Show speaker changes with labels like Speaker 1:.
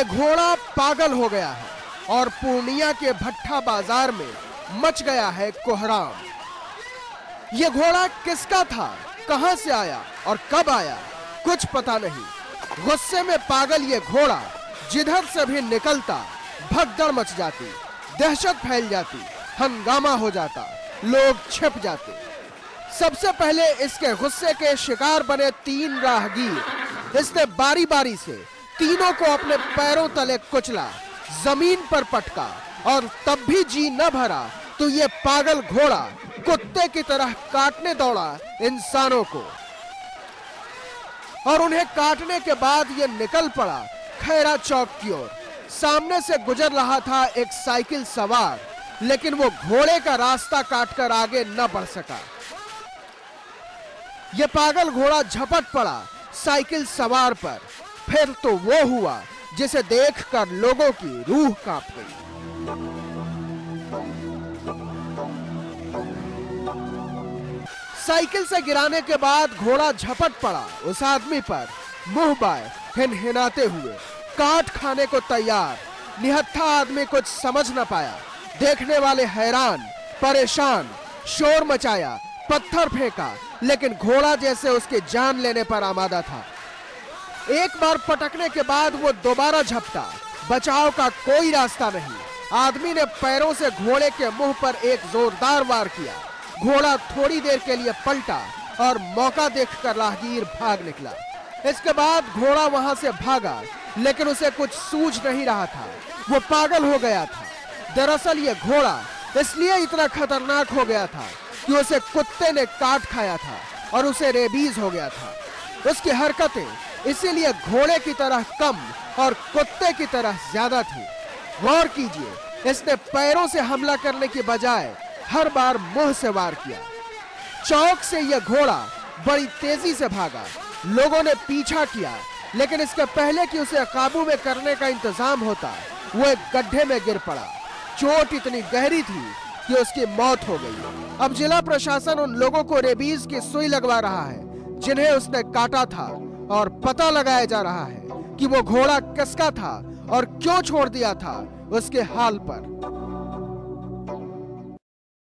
Speaker 1: ये घोड़ा पागल हो गया है और पूर्णिया के भट्ठा बाजार में मच गया है कोहराम। ये घोड़ा किसका था, कहां से आया और कब आया, कुछ पता नहीं। गुस्से में पागल ये घोड़ा जिधर से भी निकलता भगदड़ मच जाती, दहशत फैल जाती, हंगामा हो जाता, लोग छिप जाते। सबसे पहले इसके गुस्से के शिकार बने 3 राहगीर। इसने बारी बारी से तीनों को अपने पैरों तले कुचला, जमीन पर पटका और तब भी जी न भरा तो ये पागल घोड़ा कुत्ते की तरह काटने दौड़ा इंसानों को। और उन्हें काटने के बाद ये निकल पड़ा खैरा चौक की ओर। सामने से गुजर रहा था एक साइकिल सवार, लेकिन वो घोड़े का रास्ता काटकर आगे न बढ़ सका। ये पागल घोड़ा झपट पड़ा साइकिल सवार पर। फिर तो वो हुआ जिसे देखकर लोगों की रूह कांप गई। साइकिल से गिराने के बाद घोड़ा झपट पड़ा उस आदमी पर, मुंह बाएं हिनहिनाते हुए, काट खाने को तैयार। निहत्था आदमी कुछ समझ न पाया। देखने वाले हैरान, परेशान, शोर मचाया, पत्थर फेंका, लेकिन घोड़ा जैसे उसकी जान लेने पर आमादा था। एक बार पटकने के बाद वो दोबारा झपटा। बचाव का कोई रास्ता नहीं। आदमी ने पैरों से घोड़े के मुंह पर एक जोरदार वार किया। घोड़ा थोड़ी देर के लिए पलटा और मौका देखकर राहगीर भाग निकला। इसके बाद घोड़ा वहां से भागा, लेकिन उसे कुछ सूझ नहीं रहा था। वो पागल हो गया था। दरअसल ये घोड़ा इसलिए इतना खतरनाक हो गया था कि उसे कुत्ते ने काट खाया था और उसे रेबीज हो गया था। उसकी हरकतें इसीलिए घोड़े की तरह कम और कुत्ते की तरह ज्यादा थी। गौर कीजिए, इसने पैरों से हमला करने की बजाय हर बार मुंह से वार किया। चौक से यह घोड़ा बड़ी तेजी से भागा। लोगों ने पीछा किया, लेकिन इसके पहले कि उसे काबू में करने का इंतजाम होता, वो एक गड्ढे में गिर पड़ा। चोट इतनी गहरी थी कि उसकी मौत हो गई। अब जिला प्रशासन उन लोगों को रेबीज की सुई लगवा रहा है जिन्हें उसने काटा था, और पता लगाया जा रहा है कि वो घोड़ा किसका था और क्यों छोड़ दिया था उसके हाल पर।